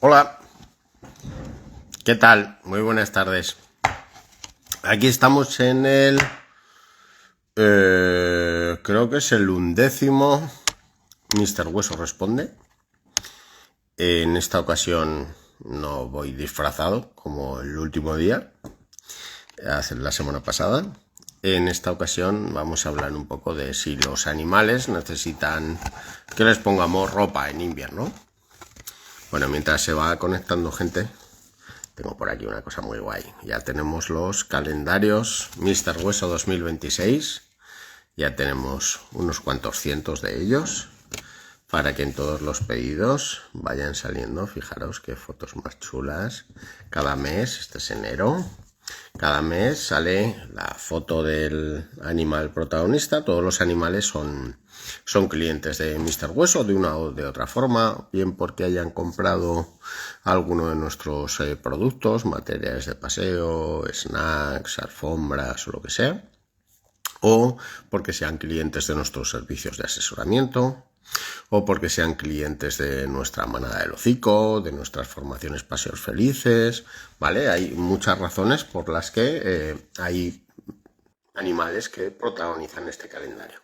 Hola, ¿qué tal? Muy buenas tardes. Aquí estamos en el... creo que es el 11º Mr. Hueso Responde. En esta ocasión no voy disfrazado como el último día, la semana pasada. En esta ocasión vamos a hablar un poco de si los animales necesitan que les pongamos ropa en invierno. Bueno, mientras se va conectando gente, tengo por aquí una cosa muy guay. Ya tenemos los calendarios Mr. Hueso 2026. Ya tenemos unos cuantos cientos de ellos para que en todos los pedidos vayan saliendo. Fijaros qué fotos más chulas. Cada mes, este es enero, cada mes sale la foto del animal protagonista. Todos los animales son clientes de Mr. Hueso de una o de otra forma, bien porque hayan comprado alguno de nuestros productos, materiales de paseo, snacks, alfombras o lo que sea, o porque sean clientes de nuestros servicios de asesoramiento, o porque sean clientes de nuestra manada del hocico, de nuestras formaciones Paseos Felices, ¿vale? Hay muchas razones por las que hay animales que protagonizan este calendario,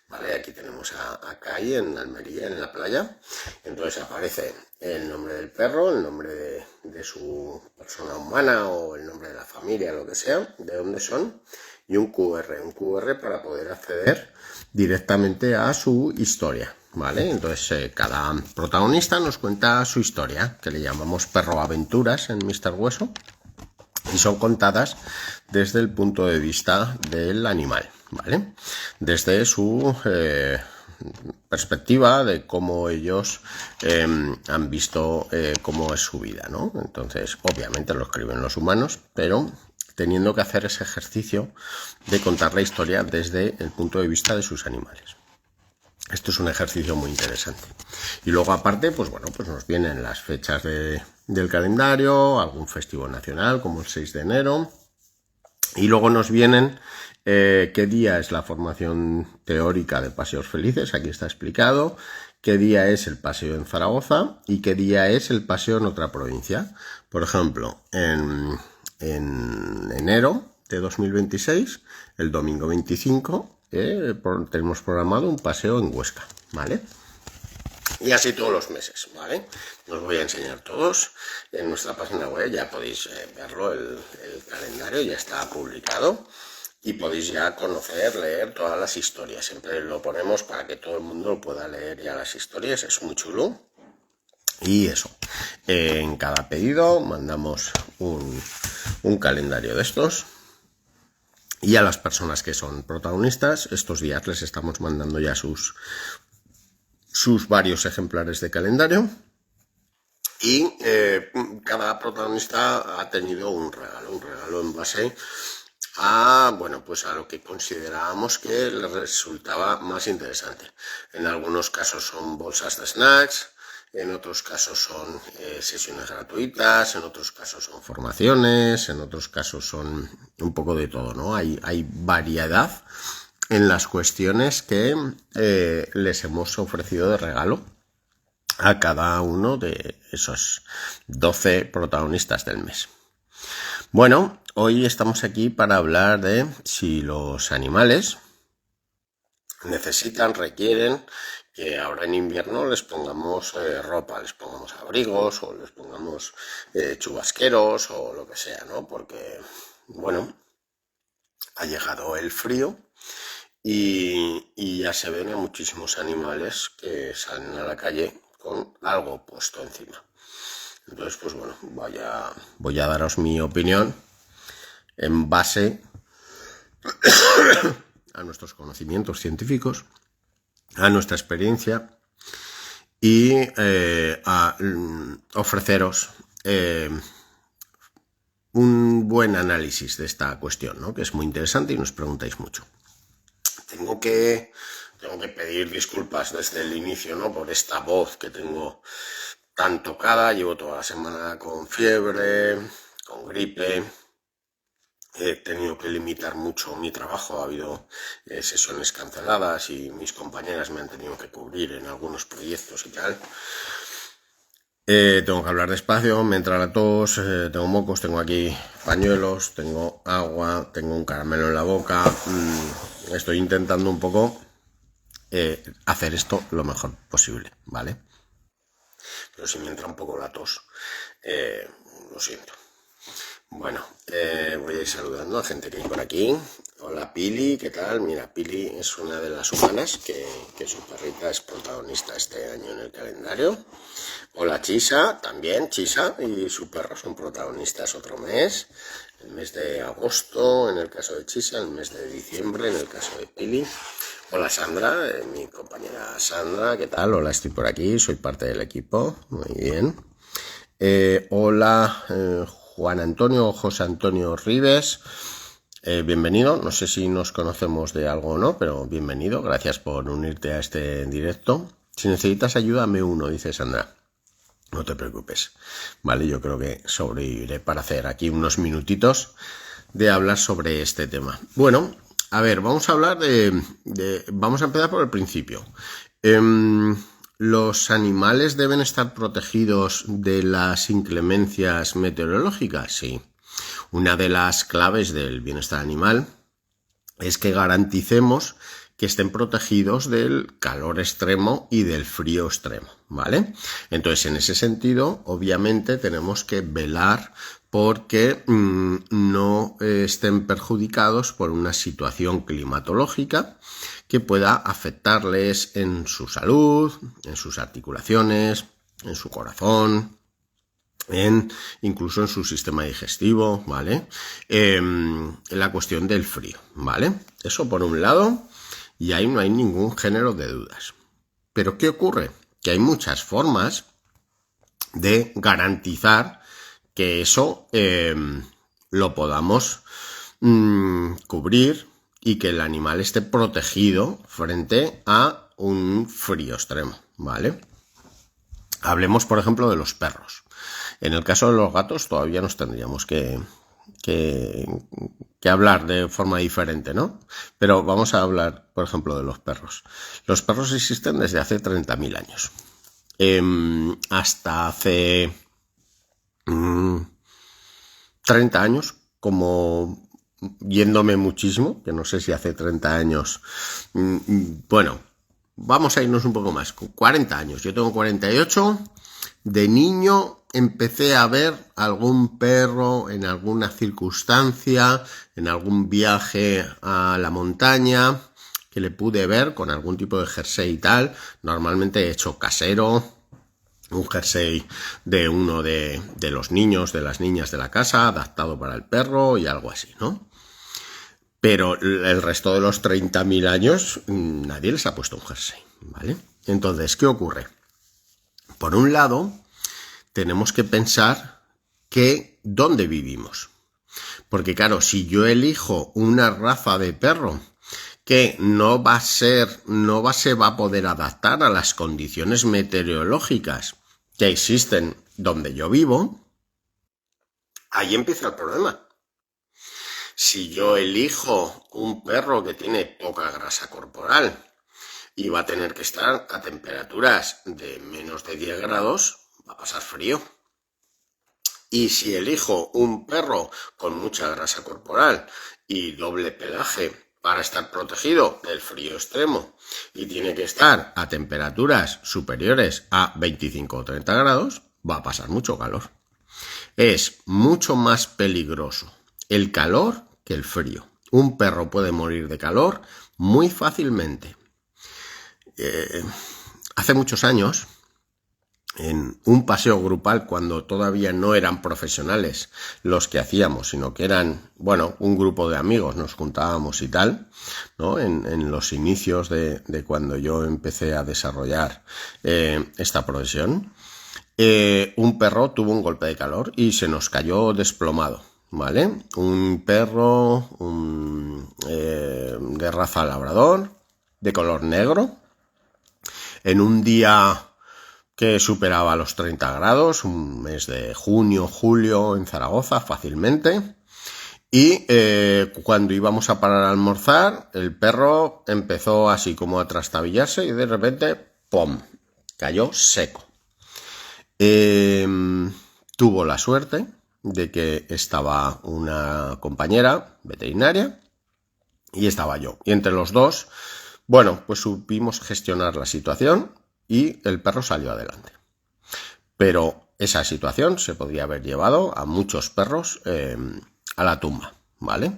¿vale? Aquí tenemos a Kai en Almería, en la playa. Entonces aparece el nombre del perro, el nombre de su persona humana o el nombre de la familia, lo que sea, de dónde son, y un QR para poder acceder directamente a su historia, ¿vale? Entonces cada protagonista nos cuenta su historia, que le llamamos perro aventuras en Mr. Hueso, y son contadas desde el punto de vista del animal, ¿vale? Desde su perspectiva de cómo ellos han visto cómo es su vida, ¿no? Entonces, obviamente lo escriben los humanos, pero teniendo que hacer ese ejercicio de contar la historia desde el punto de vista de sus animales. Esto es un ejercicio muy interesante. Y luego aparte, pues bueno, pues nos vienen las fechas del calendario, algún festivo nacional como el 6 de enero. Y luego nos vienen qué día es la formación teórica de Paseos Felices, aquí está explicado, qué día es el paseo en Zaragoza y qué día es el paseo en otra provincia. Por ejemplo, en enero de 2026, el domingo 25, tenemos programado un paseo en Huesca, ¿vale? Y así todos los meses, ¿vale? Os voy a enseñar todos. En nuestra página web ya podéis verlo, el calendario ya está publicado y podéis ya conocer, leer todas las historias. Siempre lo ponemos para que todo el mundo pueda leer ya las historias, es muy chulo. Y eso, en cada pedido mandamos un calendario de estos. Y a las personas que son protagonistas, estos días les estamos mandando ya sus varios ejemplares de calendario. Y cada protagonista ha tenido un regalo en base a, bueno, pues a lo que considerábamos que les resultaba más interesante. En algunos casos son bolsas de snacks, en otros casos son sesiones gratuitas, en otros casos son formaciones, en otros casos son un poco de todo, ¿no? Hay variedad en las cuestiones que les hemos ofrecido de regalo a cada uno de esos 12 protagonistas del mes. Bueno, hoy estamos aquí para hablar de si los animales requieren que ahora en invierno les pongamos ropa, les pongamos abrigos o les pongamos chubasqueros o lo que sea, ¿no? Porque, bueno, ha llegado el frío y ya se ven a muchísimos animales que salen a la calle con algo puesto encima. Entonces, pues bueno, voy a daros mi opinión en base a nuestros conocimientos científicos, a nuestra experiencia y a ofreceros un buen análisis de esta cuestión, ¿no? Que es muy interesante y nos preguntáis mucho. Tengo que pedir disculpas desde el inicio, ¿no? Por esta voz que tengo tan tocada. Llevo toda la semana con fiebre, con gripe. He tenido que limitar mucho mi trabajo. Ha habido sesiones canceladas y mis compañeras me han tenido que cubrir en algunos proyectos y tal. Tengo que hablar despacio, me entra la tos, tengo mocos, tengo aquí pañuelos, tengo agua, tengo un caramelo en la boca. Estoy intentando un poco hacer esto lo mejor posible, ¿vale? Pero si me entra un poco la tos, lo siento. Bueno, voy a ir saludando a gente que hay por aquí. Hola Pili, ¿qué tal? Mira, Pili es una de las humanas que su perrita es protagonista este año en el calendario. Hola Chisa, también Chisa y su perro son protagonistas otro mes. El mes de agosto en el caso de Chisa, el mes de diciembre en el caso de Pili. Hola Sandra, mi compañera Sandra, ¿qué tal? Hola, estoy por aquí, soy parte del equipo, muy bien. Hola Juan Antonio o José Antonio Rives, bienvenido, no sé si nos conocemos de algo o no, pero bienvenido, gracias por unirte a este directo. Si necesitas ayuda, me uno, dice Sandra. No te preocupes, vale, yo creo que sobreviviré para hacer aquí unos minutitos de hablar sobre este tema. Bueno, a ver, vamos a hablar vamos a empezar por el principio. ¿Los animales deben estar protegidos de las inclemencias meteorológicas? Sí. Una de las claves del bienestar animal es que garanticemos que estén protegidos del calor extremo y del frío extremo, ¿vale? Entonces, en ese sentido, obviamente, tenemos que velar porque no estén perjudicados por una situación climatológica que pueda afectarles en su salud, en sus articulaciones, en su corazón, incluso en su sistema digestivo, ¿vale? La cuestión del frío, ¿vale? Eso por un lado, y ahí no hay ningún género de dudas. Pero ¿qué ocurre? Que hay muchas formas de garantizar que eso lo podamos cubrir y que el animal esté protegido frente a un frío extremo, ¿vale? Hablemos, por ejemplo, de los perros. En el caso de los gatos todavía nos tendríamos que hablar de forma diferente, ¿no? Pero vamos a hablar, por ejemplo, de los perros. Los perros existen desde hace 30.000 años. Hasta hace 30 años, como yéndome muchísimo, que no sé si hace 30 años, bueno, vamos a irnos un poco más, 40 años, yo tengo 48, de niño empecé a ver algún perro en alguna circunstancia, en algún viaje a la montaña, que le pude ver con algún tipo de jersey y tal, normalmente hecho casero, un jersey de uno de los niños, de las niñas de la casa, adaptado para el perro y algo así, ¿no? Pero el resto de los 30.000 años nadie les ha puesto un jersey, ¿vale? Entonces, ¿qué ocurre? Por un lado, tenemos que pensar que dónde vivimos. Porque claro, si yo elijo una raza de perro que no se va a poder adaptar a las condiciones meteorológicas que existen donde yo vivo, ahí empieza el problema. Si yo elijo un perro que tiene poca grasa corporal y va a tener que estar a temperaturas de menos de 10 grados, va a pasar frío. Y si elijo un perro con mucha grasa corporal y doble pelaje para estar protegido del frío extremo y tiene que estar a temperaturas superiores a 25 o 30 grados, va a pasar mucho calor. Es mucho más peligroso el calor que el frío. Un perro puede morir de calor muy fácilmente. Hace muchos años, en un paseo grupal, cuando todavía no eran profesionales los que hacíamos, sino que eran, bueno, un grupo de amigos, nos juntábamos y tal, ¿no? En los inicios de cuando yo empecé a desarrollar esta profesión, un perro tuvo un golpe de calor y se nos cayó desplomado, ¿vale? Un perro de raza labrador, de color negro, en un día que superaba los 30 grados, un mes de junio, julio en Zaragoza fácilmente. Y cuando íbamos a parar a almorzar, el perro empezó así como a trastabillarse y de repente, ¡pum!, cayó seco. Tuvo la suerte de que estaba una compañera veterinaria y estaba yo. Y entre los dos, bueno, pues supimos gestionar la situación y el perro salió adelante. Pero esa situación se podría haber llevado a muchos perros a la tumba, ¿vale?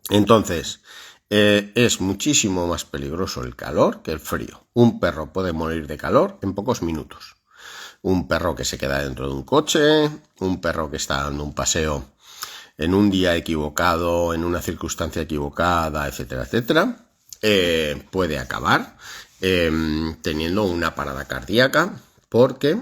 Entonces, es muchísimo más peligroso el calor que el frío. Un perro puede morir de calor en pocos minutos. Un perro que se queda dentro de un coche, un perro que está dando un paseo en un día equivocado, en una circunstancia equivocada, etcétera, etcétera, puede acabar teniendo una parada cardíaca porque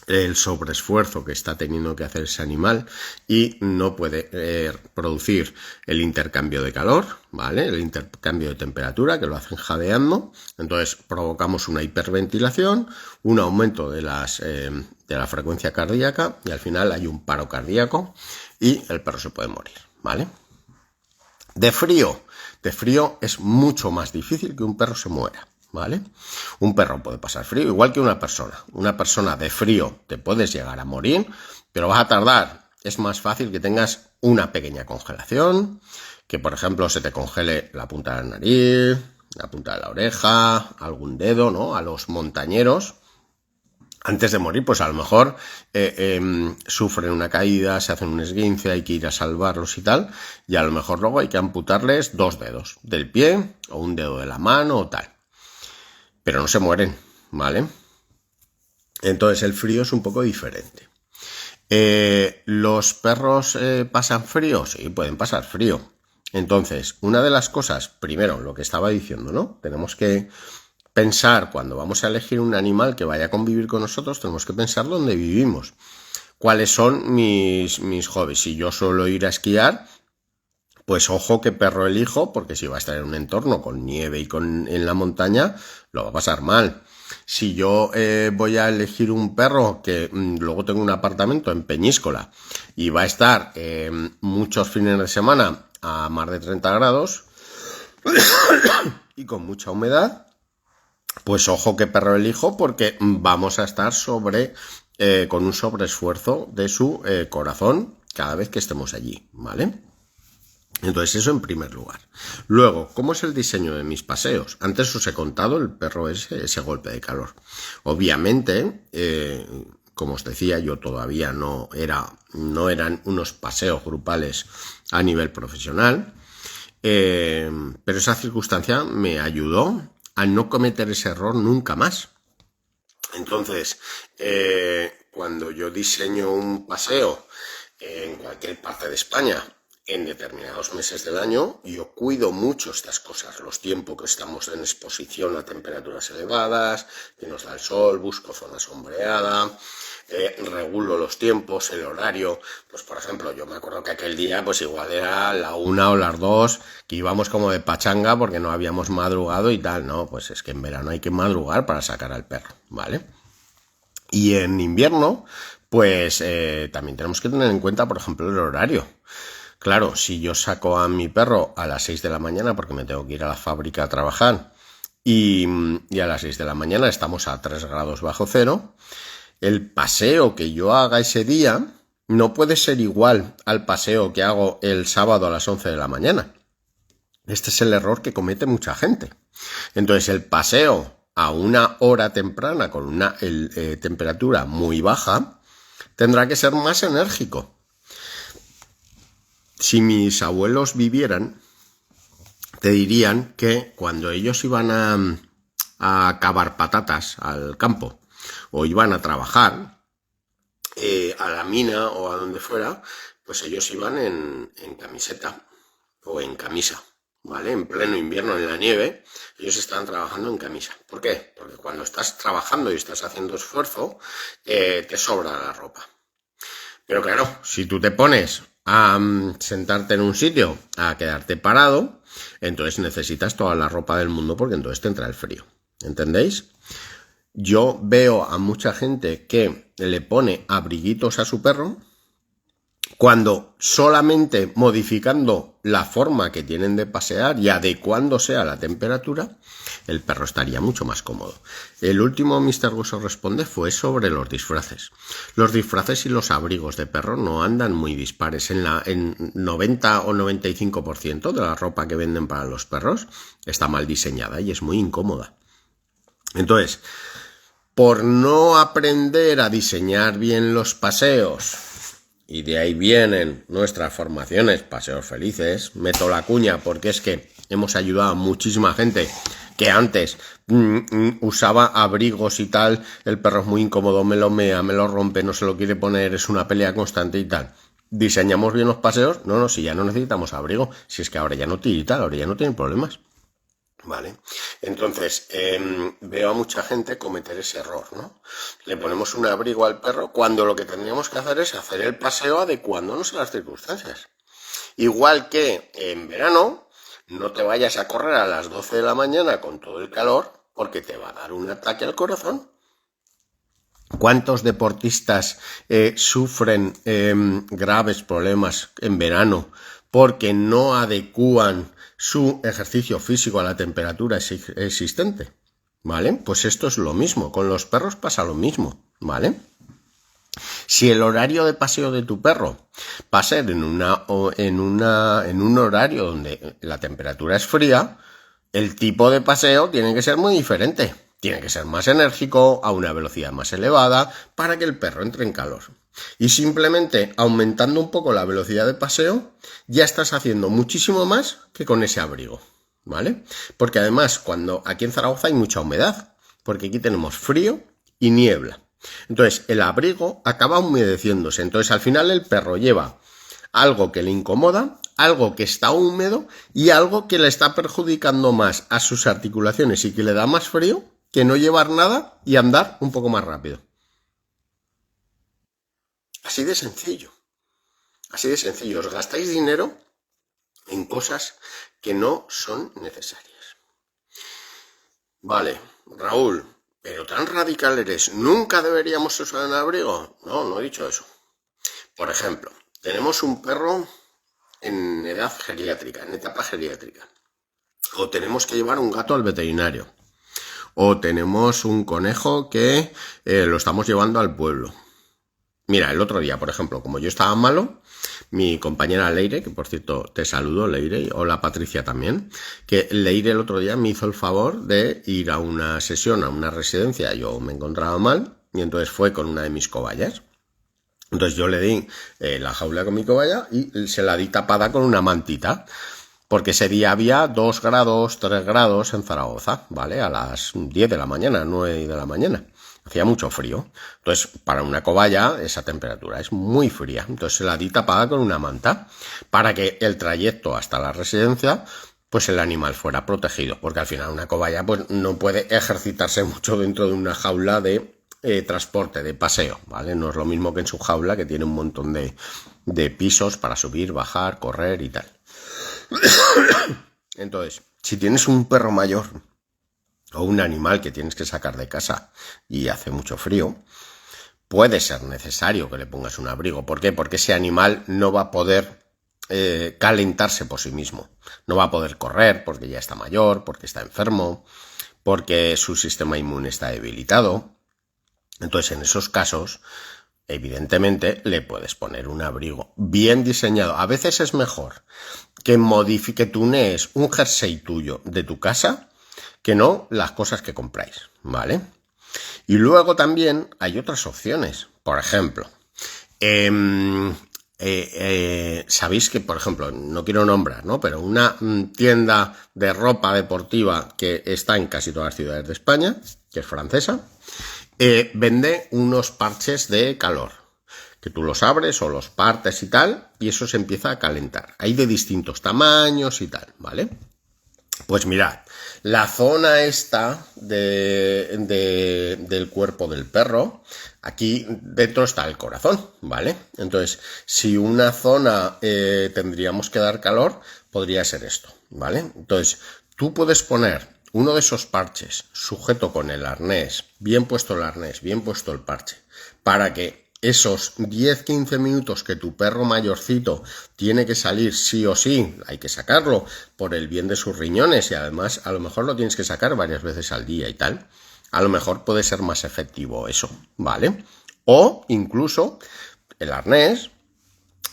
el sobreesfuerzo que está teniendo que hacer ese animal y no puede producir el intercambio de calor, ¿vale? El intercambio de temperatura, que lo hacen jadeando. Entonces provocamos una hiperventilación, un aumento de la frecuencia cardíaca y al final hay un paro cardíaco y el perro se puede morir, ¿vale? De frío es mucho más difícil que un perro se muera, ¿vale? Un perro puede pasar frío, igual que una persona. Una persona de frío te puedes llegar a morir, pero vas a tardar. Es más fácil que tengas una pequeña congelación, que por ejemplo se te congele la punta de la nariz, la punta de la oreja, algún dedo, ¿no? A los montañeros, antes de morir, pues a lo mejor sufren una caída, se hacen un esguince, hay que ir a salvarlos y tal, y a lo mejor luego hay que amputarles 2 dedos del pie o un dedo de la mano o tal. Pero no se mueren, ¿vale? Entonces el frío es un poco diferente. ¿Los perros pasan frío? Sí, pueden pasar frío. Entonces, una de las cosas, primero, lo que estaba diciendo, ¿no? Tenemos que pensar, cuando vamos a elegir un animal que vaya a convivir con nosotros, tenemos que pensar dónde vivimos. ¿Cuáles son mis hobbies? Si yo suelo ir a esquiar, pues ojo qué perro elijo, porque si va a estar en un entorno con nieve y en la montaña, lo va a pasar mal. Si yo voy a elegir un perro que luego tengo un apartamento en Peñíscola y va a estar muchos fines de semana a más de 30 grados y con mucha humedad, pues ojo qué perro elijo, porque vamos a estar con un sobreesfuerzo de su corazón cada vez que estemos allí, ¿vale? Entonces eso en primer lugar. Luego, ¿cómo es el diseño de mis paseos? Antes os he contado el perro ese golpe de calor. Obviamente, como os decía, yo todavía no eran unos paseos grupales a nivel profesional, pero esa circunstancia me ayudó a no cometer ese error nunca más. Entonces, cuando yo diseño un paseo en cualquier parte de España, en determinados meses del año, yo cuido mucho estas cosas, los tiempos que estamos en exposición a temperaturas elevadas, que nos da el sol, busco zona sombreada, regulo los tiempos, el horario. Pues por ejemplo, yo me acuerdo que aquel día pues igual era la 1 o las 2, que íbamos como de pachanga porque no habíamos madrugado y tal. No, pues es que en verano hay que madrugar para sacar al perro, ¿vale? Y en invierno, pues también tenemos que tener en cuenta, por ejemplo, el horario. Claro, si yo saco a mi perro a las 6 de la mañana porque me tengo que ir a la fábrica a trabajar y a las 6 de la mañana estamos a 3 grados bajo cero, el paseo que yo haga ese día no puede ser igual al paseo que hago el sábado a las 11 de la mañana. Este es el error que comete mucha gente. Entonces el paseo a una hora temprana con una temperatura muy baja tendrá que ser más enérgico. Si mis abuelos vivieran, te dirían que cuando ellos iban a cavar patatas al campo o iban a trabajar a la mina o a donde fuera, pues ellos iban en camiseta o en camisa, ¿vale? En pleno invierno, en la nieve, ellos estaban trabajando en camisa. ¿Por qué? Porque cuando estás trabajando y estás haciendo esfuerzo, te sobra la ropa. Pero claro, si tú te pones a sentarte en un sitio, a quedarte parado, entonces necesitas toda la ropa del mundo porque entonces te entra el frío. ¿Entendéis? Yo veo a mucha gente que le pone abriguitos a su perro cuando solamente modificando la forma que tienen de pasear y adecuándose a la temperatura, el perro estaría mucho más cómodo. El último Mr. Hueso Responde fue sobre los disfraces. Los disfraces y los abrigos de perro no andan muy dispares. En 90 o 95% de la ropa que venden para los perros está mal diseñada y es muy incómoda. Entonces, por no aprender a diseñar bien los paseos, y de ahí vienen nuestras formaciones, Paseos Felices, meto la cuña porque es que hemos ayudado a muchísima gente que antes usaba abrigos y tal, el perro es muy incómodo, me lo mea, me lo rompe, no se lo quiere poner, es una pelea constante y tal. ¿Diseñamos bien los paseos? No, si ya no necesitamos abrigo, si es que ahora ya no tirita, ahora ya no tienen problemas. Vale, entonces veo a mucha gente cometer ese error, ¿no? Le ponemos un abrigo al perro cuando lo que tendríamos que hacer es hacer el paseo adecuándonos a las circunstancias. Igual que en verano, no te vayas a correr a las 12 de la mañana con todo el calor porque te va a dar un ataque al corazón. ¿Cuántos deportistas sufren graves problemas en verano porque no adecúan su ejercicio físico a la temperatura existente? ¿Vale? Pues esto es lo mismo, con los perros pasa lo mismo, ¿vale? Si el horario de paseo de tu perro va a ser en un horario donde la temperatura es fría, el tipo de paseo tiene que ser muy diferente. Tiene que ser más enérgico, a una velocidad más elevada, para que el perro entre en calor. Y simplemente aumentando un poco la velocidad de paseo, ya estás haciendo muchísimo más que con ese abrigo, ¿vale? Porque además, aquí en Zaragoza hay mucha humedad, porque aquí tenemos frío y niebla. Entonces, el abrigo acaba humedeciéndose. Entonces, al final el perro lleva algo que le incomoda, algo que está húmedo y algo que le está perjudicando más a sus articulaciones y que le da más frío que no llevar nada y andar un poco más rápido. Así de sencillo. Así de sencillo. Os gastáis dinero en cosas que no son necesarias. Vale, Raúl, pero tan radical eres. ¿Nunca deberíamos usar un abrigo? No he dicho eso. Por ejemplo, tenemos un perro en edad geriátrica, en etapa geriátrica. O tenemos que llevar un gato al veterinario. O tenemos un conejo que lo estamos llevando al pueblo. Mira, el otro día, por ejemplo, como yo estaba malo, mi compañera Leire, que por cierto te saludo, Leire, hola Patricia también, que Leire el otro día me hizo el favor de ir a una sesión, a una residencia, yo me encontraba mal, y entonces fue con una de mis cobayas. Entonces yo le di la jaula con mi cobaya y se la di tapada con una mantita. Porque ese día había 2 grados, 3 grados en Zaragoza, ¿vale? A las 10 de la mañana, 9 de la mañana. Hacía mucho frío. Entonces, para una cobaya, esa temperatura es muy fría. Entonces, se la di tapada con una manta para que el trayecto hasta la residencia, pues el animal fuera protegido. Porque al final una cobaya, pues no puede ejercitarse mucho dentro de una jaula de transporte, de paseo, ¿vale? No es lo mismo que en su jaula, que tiene un montón de pisos para subir, bajar, correr y tal. Entonces, si tienes un perro mayor o un animal que tienes que sacar de casa y hace mucho frío, puede ser necesario que le pongas un abrigo. ¿Por qué? Porque ese animal no va a poder calentarse por sí mismo. No va a poder correr porque ya está mayor, porque está enfermo, porque su sistema inmune está debilitado. Entonces, en esos casos, evidentemente, le puedes poner un abrigo bien diseñado. A veces es mejor que tunees un jersey tuyo de tu casa que no las cosas que compráis, ¿vale? Y luego también hay otras opciones. Por ejemplo, sabéis que, por ejemplo, no quiero nombrar, ¿no? Pero una tienda de ropa deportiva que está en casi todas las ciudades de España, que es francesa, vende unos parches de calor, que tú los abres o los partes y tal, y eso se empieza a calentar. Hay de distintos tamaños y tal, ¿vale? Pues mirad, la zona esta del cuerpo del perro, aquí dentro está el corazón, ¿vale? Entonces, si una zona tendríamos que dar calor, podría ser esto, ¿vale? Entonces, tú puedes poner uno de esos parches sujeto con el arnés, bien puesto el arnés, bien puesto el parche, para que esos 10-15 minutos que tu perro mayorcito tiene que salir sí o sí, hay que sacarlo por el bien de sus riñones y además a lo mejor lo tienes que sacar varias veces al día y tal, a lo mejor puede ser más efectivo eso, ¿vale? O incluso el arnés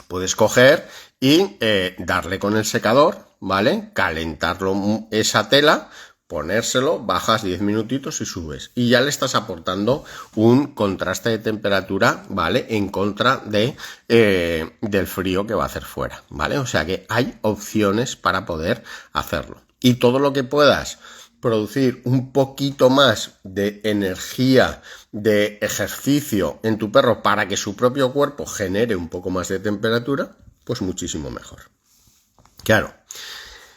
puedes coger y darle con el secador, ¿vale? Calentarlo esa tela, ponérselo, bajas 10 minutitos y subes. Y ya le estás aportando un contraste de temperatura, ¿vale? En contra del frío que va a hacer fuera, ¿vale? O sea que hay opciones para poder hacerlo. Y todo lo que puedas producir un poquito más de energía, de ejercicio en tu perro para que su propio cuerpo genere un poco más de temperatura, pues muchísimo mejor. Claro,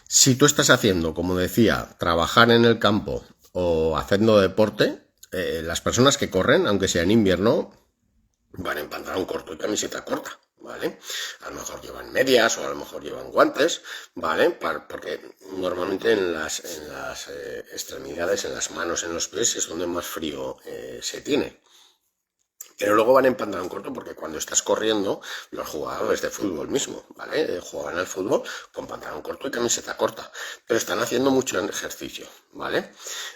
si tú estás haciendo, como decía, trabajar en el campo o haciendo deporte, las personas que corren, aunque sea en invierno, van en pantalón corto y camiseta corta, ¿vale? A lo mejor llevan medias o a lo mejor llevan guantes, ¿vale? Porque normalmente en las extremidades, en las manos, en los pies es donde más frío se tiene. Pero luego van en pantalón corto porque cuando estás corriendo, los jugadores de fútbol mismo, ¿vale? Juegan al fútbol con pantalón corto y camiseta corta, pero están haciendo mucho ejercicio, ¿vale?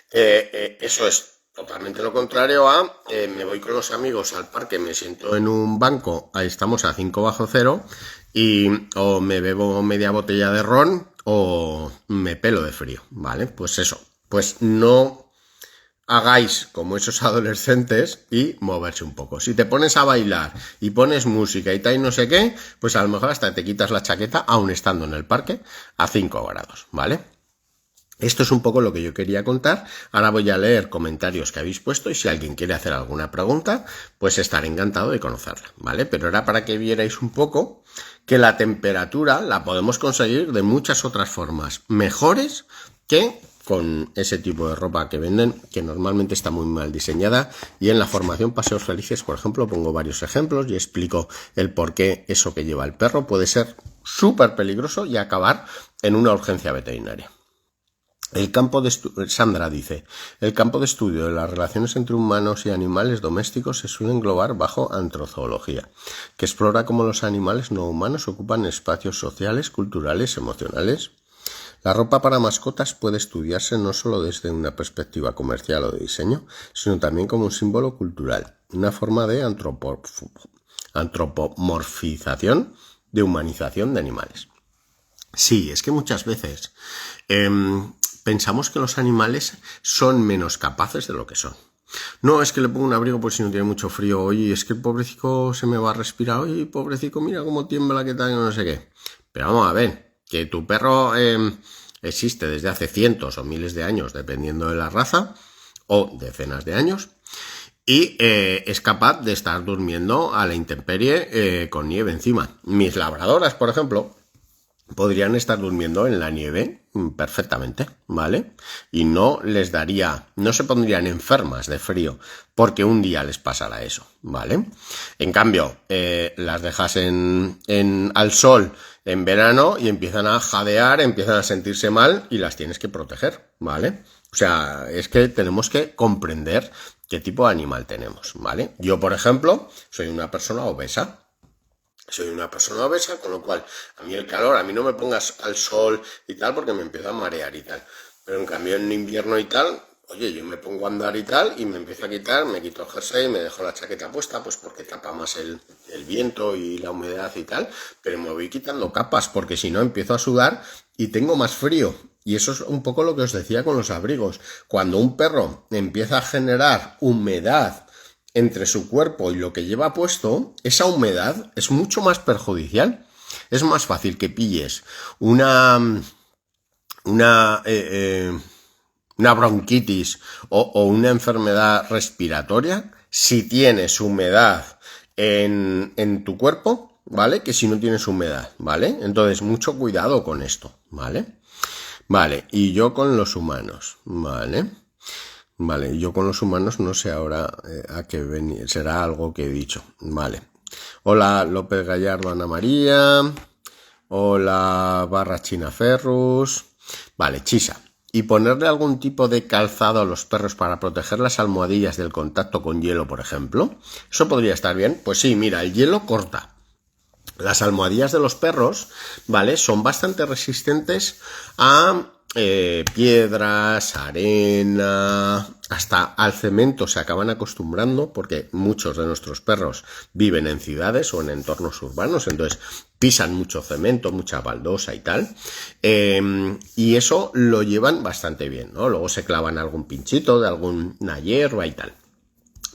Eso es totalmente lo contrario a me voy con los amigos al parque, me siento en un banco, ahí estamos a 5 bajo cero, y o me bebo media botella de ron o me pelo de frío, ¿vale? Pues eso, pues no hagáis como esos adolescentes y moverse un poco. Si te pones a bailar y pones música y tal y no sé qué, pues a lo mejor hasta te quitas la chaqueta aún estando en el parque a 5 grados, ¿vale? Esto es un poco lo que yo quería contar. Ahora voy a leer comentarios que habéis puesto y si alguien quiere hacer alguna pregunta, pues estaré encantado de conocerla, ¿vale? Pero era para que vierais un poco que la temperatura la podemos conseguir de muchas otras formas mejores que con ese tipo de ropa que venden, que normalmente está muy mal diseñada. Y en la formación Paseos Felices, por ejemplo, pongo varios ejemplos y explico el por qué eso que lleva el perro puede ser súper peligroso y acabar en una urgencia veterinaria. Sandra dice, el campo de estudio de las relaciones entre humanos y animales domésticos se suele englobar bajo antrozoología, que explora cómo los animales no humanos ocupan espacios sociales, culturales, emocionales. La ropa para mascotas puede estudiarse no solo desde una perspectiva comercial o de diseño, sino también como un símbolo cultural, una forma de antropomorfización, de humanización de animales. Sí, es que muchas veces pensamos que los animales son menos capaces de lo que son. No, es que le pongo un abrigo por si no tiene mucho frío. Oye, es que el pobrecito se me va a respirar. Oye, pobrecito, mira cómo tiembla, qué tal, no sé qué. Pero vamos a ver, que tu perro existe desde hace cientos o miles de años, dependiendo de la raza, o decenas de años, y es capaz de estar durmiendo a la intemperie con nieve encima. Mis labradoras, por ejemplo, podrían estar durmiendo en la nieve perfectamente, ¿vale? Y no se pondrían enfermas de frío porque un día les pasará eso, ¿vale? En cambio, las dejas al sol en verano y empiezan a jadear, empiezan a sentirse mal y las tienes que proteger, ¿vale? O sea, es que tenemos que comprender qué tipo de animal tenemos, ¿vale? Yo, por ejemplo, soy una persona obesa. Con lo cual, a mí el calor, a mí no me pongas al sol y tal, porque me empiezo a marear y tal. Pero en cambio en invierno y tal, oye, yo me pongo a andar y tal, y me empiezo a quitar, me quito el jersey, me dejo la chaqueta puesta, pues porque tapa más el viento y la humedad y tal, pero me voy quitando capas, porque si no empiezo a sudar y tengo más frío. Y eso es un poco lo que os decía con los abrigos. Cuando un perro empieza a generar humedad entre su cuerpo y lo que lleva puesto, esa humedad es mucho más perjudicial. Es más fácil que pilles una bronquitis o una enfermedad respiratoria si tienes humedad en tu cuerpo, ¿vale? Que si no tienes humedad, ¿vale? Entonces, mucho cuidado con esto, ¿vale? Vale, y yo con los humanos, ¿vale? Vale, yo con los humanos no sé ahora a qué venir, será algo que he dicho, vale. Hola López Gallardo Ana María, hola Barra China Ferrus, vale, Chisa. y ponerle algún tipo de calzado a los perros para proteger las almohadillas del contacto con hielo, por ejemplo, eso podría estar bien. Pues sí, mira, el hielo corta. Las almohadillas de los perros, ¿vale? Son bastante resistentes a piedras, arena, hasta al cemento se acaban acostumbrando porque muchos de nuestros perros viven en ciudades o en entornos urbanos, entonces pisan mucho cemento, mucha baldosa y tal, y eso lo llevan bastante bien, ¿no? Luego se clavan algún pinchito de alguna hierba y tal.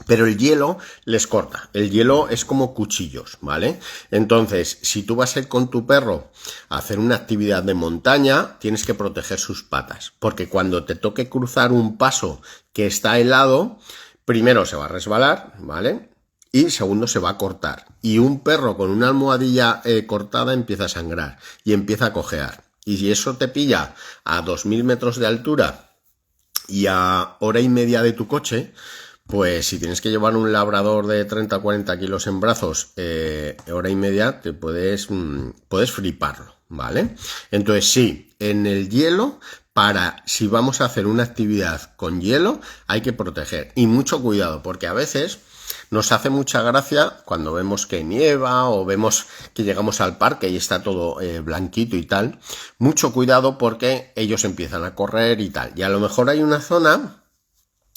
Pero el hielo les corta, el hielo es como cuchillos, ¿vale? Entonces, si tú vas a ir con tu perro a hacer una actividad de montaña, tienes que proteger sus patas, porque cuando te toque cruzar un paso que está helado, primero se va a resbalar, ¿vale? Y segundo se va a cortar. Y un perro con una almohadilla cortada empieza a sangrar y empieza a cojear. Y si eso te pilla a 2000 metros de altura y a hora y media de tu coche, pues si tienes que llevar un labrador de 30 o 40 kilos en brazos, hora y media, te puedes fliparlo, ¿vale? Entonces sí, en el hielo, si vamos a hacer una actividad con hielo, hay que proteger. Y mucho cuidado, porque a veces nos hace mucha gracia cuando vemos que nieva o vemos que llegamos al parque y está todo blanquito y tal. Mucho cuidado porque ellos empiezan a correr y tal. Y a lo mejor hay una zona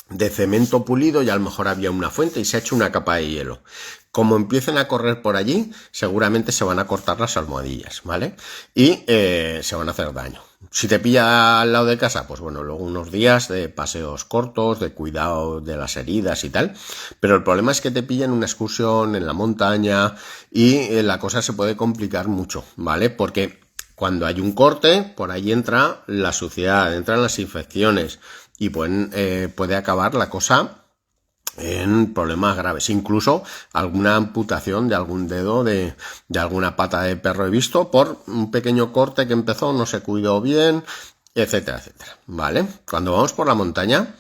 de cemento pulido y a lo mejor había una fuente y se ha hecho una capa de hielo. Como empiecen a correr por allí, seguramente se van a cortar las almohadillas, ¿vale? Y se van a hacer daño. Si te pilla al lado de casa, pues bueno, luego unos días de paseos cortos, de cuidado de las heridas y tal. Pero el problema es que te pillan una excursión en la montaña y la cosa se puede complicar mucho, ¿vale? Porque cuando hay un corte, por ahí entra la suciedad, entran las infecciones y puede acabar la cosa en problemas graves, incluso alguna amputación de algún dedo de alguna pata de perro he visto por un pequeño corte que empezó, no se cuidó bien, etcétera, etcétera, ¿vale? Cuando vamos por la montaña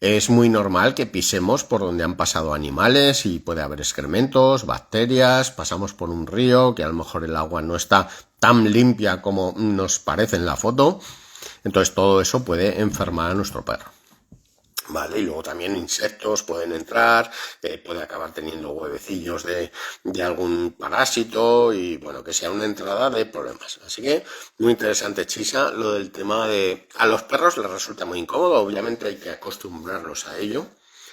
es muy normal que pisemos por donde han pasado animales y puede haber excrementos, bacterias, pasamos por un río que a lo mejor el agua no está tan limpia como nos parece en la foto. Entonces todo eso puede enfermar a nuestro perro, ¿vale? Y luego también insectos pueden entrar, puede acabar teniendo huevecillos de algún parásito y bueno, que sea una entrada de problemas. Así que muy interesante, Chisa, lo del tema de... A los perros les resulta muy incómodo, obviamente hay que acostumbrarlos a ello.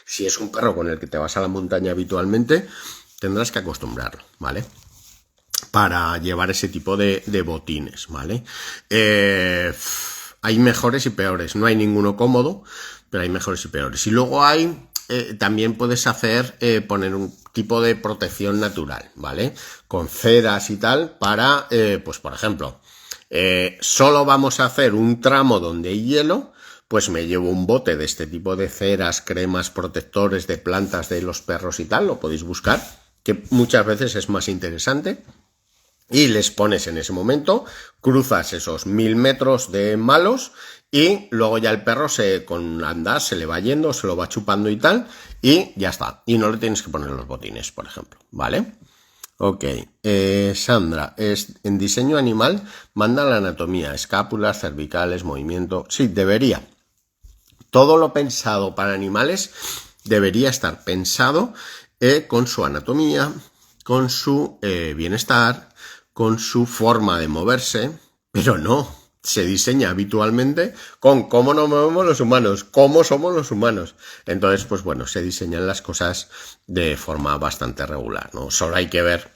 Si es un perro con el que te vas a la montaña habitualmente, tendrás que acostumbrarlo, ¿vale? Para llevar ese tipo de botines, ¿vale? Hay mejores y peores, no hay ninguno cómodo, pero hay mejores y peores. Y luego hay, también puedes hacer, poner un tipo de protección natural, ¿vale? Con ceras y tal, para, pues por ejemplo, solo vamos a hacer un tramo donde hay hielo, pues me llevo un bote de este tipo de ceras, cremas, protectores de plantas de los perros y tal, lo podéis buscar, que muchas veces es más interesante. Y les pones en ese momento, cruzas esos 1000 metros de malos y luego ya el perro con andar se le va yendo, se lo va chupando y tal y ya está. Y no le tienes que poner los botines, por ejemplo, ¿vale? Ok, Sandra, en diseño animal manda la anatomía, escápulas, cervicales, movimiento... Sí, debería. Todo lo pensado para animales debería estar pensado con su anatomía, con su bienestar, con su forma de moverse, pero no, se diseña habitualmente con cómo nos movemos los humanos, cómo somos los humanos. Entonces, pues bueno, se diseñan las cosas de forma bastante regular, ¿no? Solo hay que ver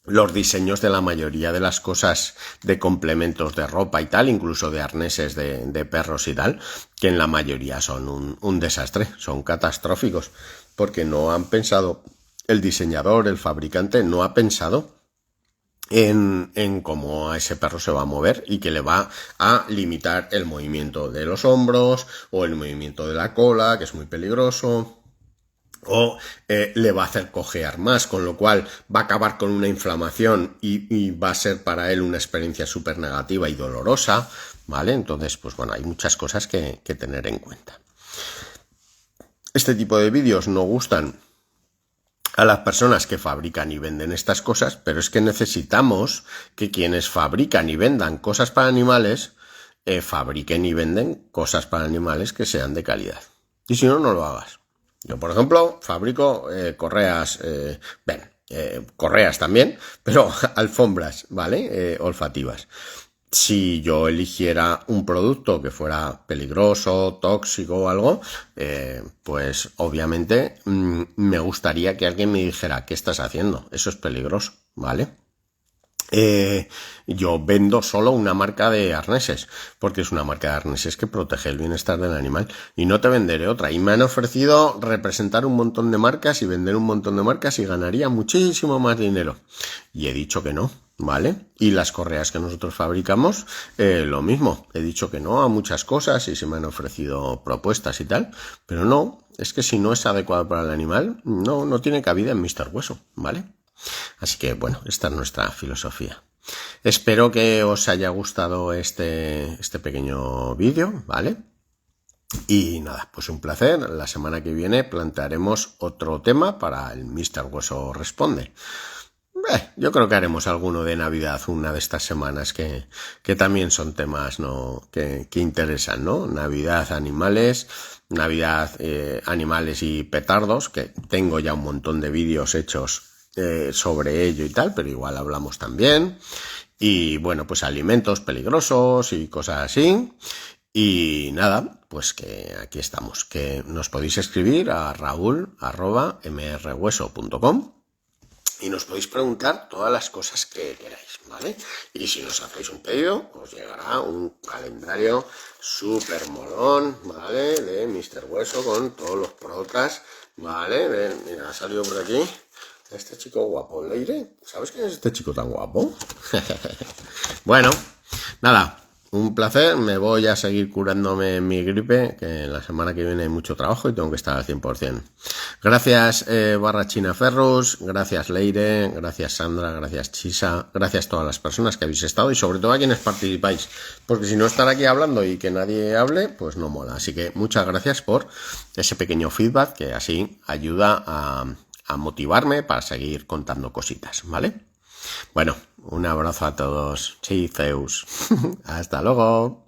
los diseños de la mayoría de las cosas de complementos de ropa y tal, incluso de arneses de perros y tal, que en la mayoría son un desastre, son catastróficos, porque no han pensado, el diseñador, el fabricante, no ha pensado en cómo a ese perro se va a mover y que le va a limitar el movimiento de los hombros o el movimiento de la cola, que es muy peligroso, o le va a hacer cojear más, con lo cual va a acabar con una inflamación y va a ser para él una experiencia súper negativa y dolorosa, ¿vale? Entonces, pues bueno, hay muchas cosas que tener en cuenta. Este tipo de vídeos no gustan a las personas que fabrican y venden estas cosas, pero es que necesitamos que quienes fabrican y vendan cosas para animales fabriquen y venden cosas para animales que sean de calidad. Y si no, no lo hagas. Yo, por ejemplo, fabrico correas, correas también, pero alfombras, ¿vale? Olfativas. Si yo eligiera un producto que fuera peligroso, tóxico o algo, pues obviamente me gustaría que alguien me dijera, ¿qué estás haciendo? Eso es peligroso, ¿vale? Yo vendo solo una marca de arneses, porque es una marca de arneses que protege el bienestar del animal, y no te venderé otra. Y me han ofrecido representar un montón de marcas y vender un montón de marcas y ganaría muchísimo más dinero. Y he dicho que no, ¿vale? Y las correas que nosotros fabricamos, lo mismo. He dicho que no a muchas cosas y se me han ofrecido propuestas y tal, pero no, es que si no es adecuado para el animal, no tiene cabida en Mr. Hueso, ¿vale? Así que bueno, esta es nuestra filosofía. Espero que os haya gustado este pequeño vídeo, ¿vale? Y nada, pues un placer. La semana que viene plantearemos otro tema para el Mr. Hueso Responde. Yo creo que haremos alguno de Navidad una de estas semanas que también son temas, ¿no? que interesan, ¿no? Navidad, animales, Navidad, animales y petardos, que tengo ya un montón de vídeos hechos sobre ello y tal, pero igual hablamos también. Y bueno, pues alimentos peligrosos y cosas así. Y nada, pues que aquí estamos, que nos podéis escribir a raul@mrhueso.com y nos podéis preguntar todas las cosas que queráis, ¿vale? Y si nos hacéis un pedido, os llegará un calendario súper molón, ¿vale? De Mr. Hueso con todos los podcasts, ¿vale? Mira, ha salido por aquí este chico guapo. Leire, ¿sabes quién es este chico tan guapo? Bueno, nada. Un placer, me voy a seguir curándome mi gripe, que la semana que viene hay mucho trabajo y tengo que estar al 100%. Gracias China Ferrus, gracias Leire, gracias Sandra, gracias Chisa, gracias a todas las personas que habéis estado y sobre todo a quienes participáis, porque si no estar aquí hablando y que nadie hable, pues no mola. Así que muchas gracias por ese pequeño feedback que así ayuda a motivarme para seguir contando cositas, ¿vale? Bueno, un abrazo a todos. Sí, Zeus. Hasta luego.